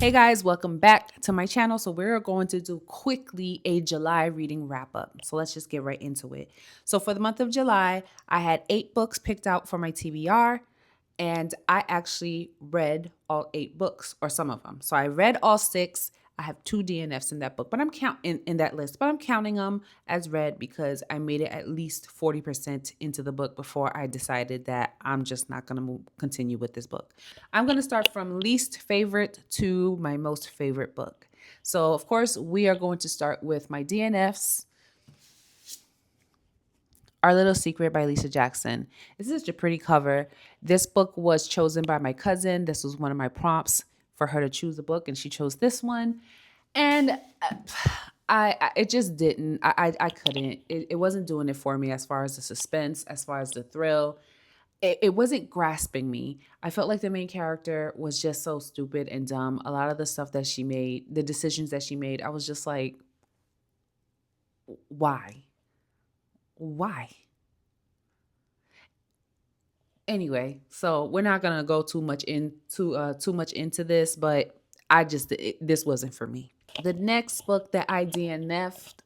Hey guys, welcome back to my channel. So we're going to do quickly a July reading wrap up. So let's just get right into it. So for the month of July, I had 8 books picked out for my TBR, and I actually read all 8 books, or some of them. So I read all 6. I have 2 DNFs in that book, but I'm counting in that list, but I'm counting them as read because I made it at least 40% into the book before I decided that I'm just not going to continue with this book. I'm going to start from least favorite to my most favorite book. So, of course, we are going to start with my DNFs. Our Little Secret by Lisa Jackson. This is such a pretty cover. This book was chosen by my cousin. This was one of my prompts for her to choose a book, and she chose this one. And I it just didn't. I couldn't. It wasn't doing it for me as far as the suspense, as far as the thrill. It wasn't grasping me. I felt like the main character was just so stupid and dumb. A lot of the stuff that she made, the decisions that she made, I was just like, why? Why? Anyway, so we're not gonna go too much into this, but this wasn't for me. The next book that I DNF'd,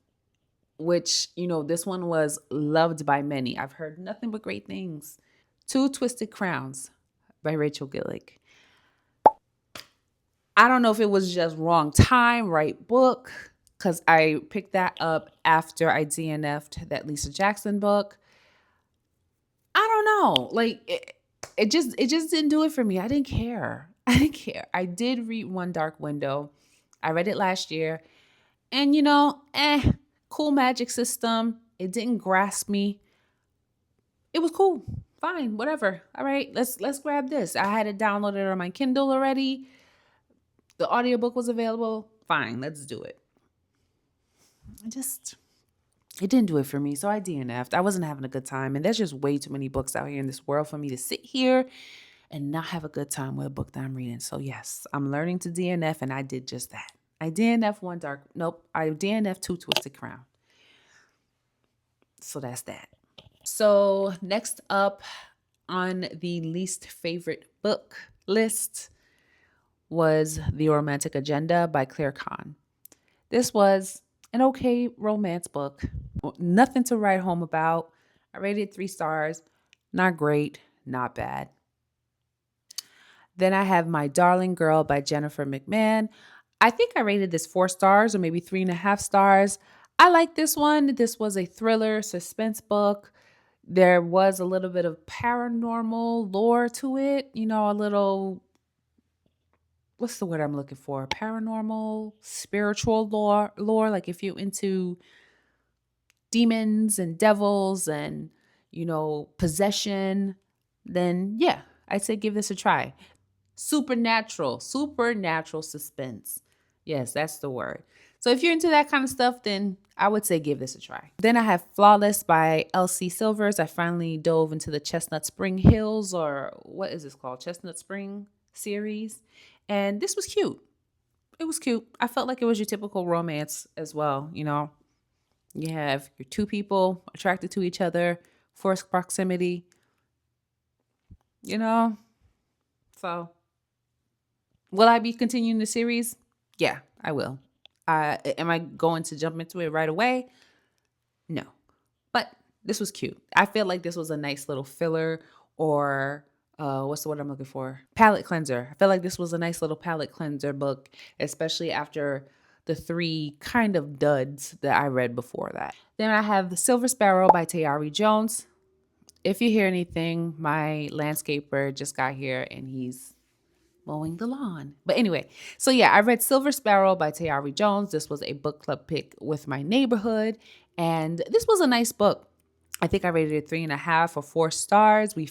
which this one was loved by many. I've heard nothing but great things. Two Twisted Crowns by Rachel Gillick. I don't know if it was just wrong time, right book, because I picked that up after I DNF'd that Lisa Jackson book. I don't know. Like it just didn't do it for me. I didn't care. I didn't care. I did read One Dark Window. I read it last year. And cool magic system. It didn't grasp me. It was cool. Fine, whatever. All right, let's grab this. I had it downloaded on my Kindle already. The audiobook was available. Fine, let's do it. It didn't do it for me. So I DNF'd. I wasn't having a good time. And there's just way too many books out here in this world for me to sit here and not have a good time with a book that I'm reading. So yes, I'm learning to DNF, and I did just that. I DNF'd Two Twisted Crown. So that's that. So next up on the least favorite book list was The Romantic Agenda by Claire Kahn. This was an okay romance book. Nothing to write home about. I rated 3 stars. Not great, not bad. Then I have My Darling Girl by Jennifer McMahon. I think I rated this 4 stars or maybe 3.5 stars. I like this one. This was a thriller suspense book. There was a little bit of paranormal lore to it, a little, what's the word I'm looking for? Paranormal, spiritual lore. Like if you're into demons and devils and, possession, then yeah, I'd say give this a try. Supernatural suspense. Yes, that's the word. So if you're into that kind of stuff, then I would say give this a try. Then I have Flawless by L.C. Silvers. I finally dove into the Chestnut Spring Hills, or what is this called? Chestnut Spring series. And this was cute. It was cute. I felt like it was your typical romance as well. You have your 2 people attracted to each other, forced proximity, So will I be continuing the series? Yeah, I will. Am I going to jump into it right away? No. But this was cute. I feel like this was a nice little filler, or what's the word I'm looking for? Palette cleanser. I feel like this was a nice little palette cleanser book, especially after the 3 kind of duds that I read before that. Then I have The Silver Sparrow by Tayari Jones. If you hear anything, my landscaper just got here and he's mowing the lawn. But anyway, so yeah, I read Silver Sparrow by Tayari Jones. This was a book club pick with my neighborhood, and this was a nice book. I think I rated it 3.5 or 4 stars. We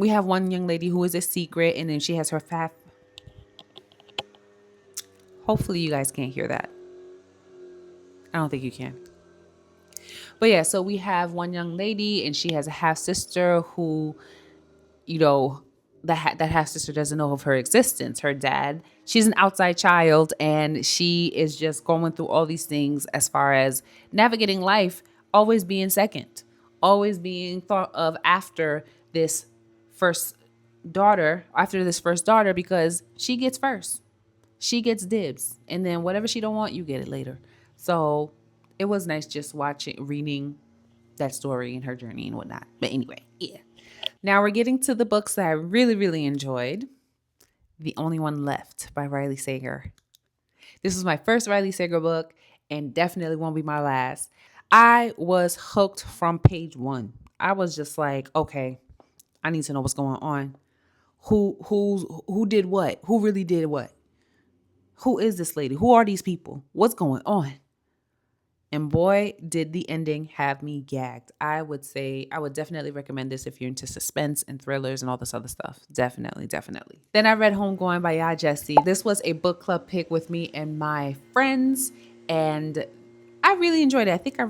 have one young lady who is a secret, and then she has her Hopefully you guys can't hear that. I don't think you can. But yeah, so we have one young lady, and she has a half sister who, that half sister doesn't know of her existence. Her dad, she's an outside child, and she is just going through all these things as far as navigating life, always being second, always being thought of after this first daughter, because she gets first. she gets dibs. And then whatever she don't want, you get it later. So it was nice just reading that story and her journey and whatnot. But anyway, yeah. Now we're getting to the books that I really, really enjoyed. The Only One Left by Riley Sager. This was my first Riley Sager book and definitely won't be my last. I was hooked from page one. I was just like, okay, I need to know what's going on. Who did what? Who really did what? Who is this lady? Who are these people? What's going on? And boy, did the ending have me gagged. I would definitely recommend this if you're into suspense and thrillers and all this other stuff. Definitely, definitely. Then I read Homegoing by Ya Jessie. This was a book club pick with me and my friends, and I really enjoyed it. I think I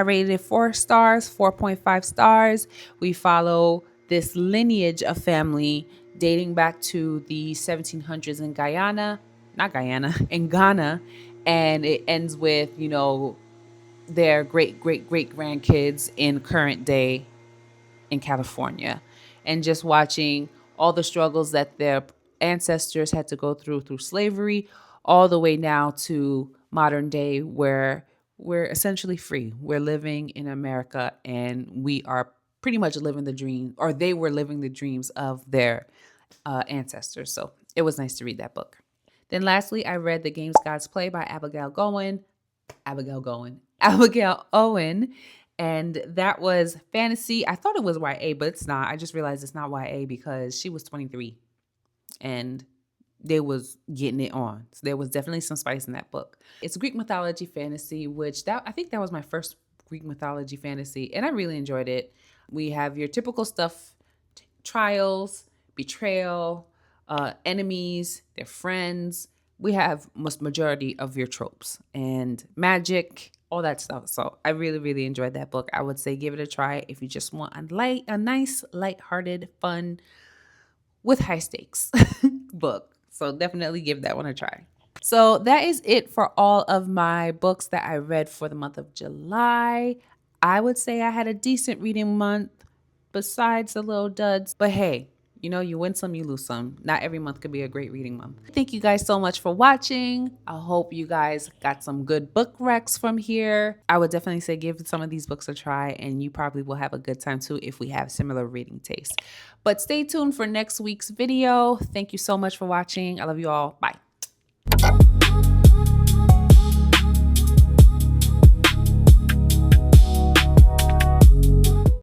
rated it 4 stars, 4.5 stars. We follow this lineage of family dating back to the 1700s in in Ghana. And it ends with, their great grandkids in current day in California, and just watching all the struggles that their ancestors had to go through slavery, all the way now to modern day where we're essentially free. We're living in America and we are pretty much living the dream, or they were living the dreams of their ancestors. So it was nice to read that book. Then lastly, I read The Games Gods Play by Abigail Owen. And that was fantasy. I thought it was YA, but it's not. I just realized it's not YA because she was 23 and they was getting it on. So there was definitely some spice in that book. It's Greek mythology fantasy, I think that was my first Greek mythology fantasy, and I really enjoyed it. We have your typical stuff: trials, betrayal, enemies, their friends. We have majority of your tropes and magic, all that stuff. So I really, really enjoyed that book. I would say give it a try if you just want a nice, lighthearted, fun, with high stakes book. So definitely give that one a try. So that is it for all of my books that I read for the month of July. I would say I had a decent reading month besides the little duds. But hey, you win some, you lose some. Not every month could be a great reading month. Thank you guys so much for watching. I hope you guys got some good book recs from here. I would definitely say give some of these books a try, and you probably will have a good time too if we have similar reading tastes. But stay tuned for next week's video. Thank you so much for watching. I love you all. Bye.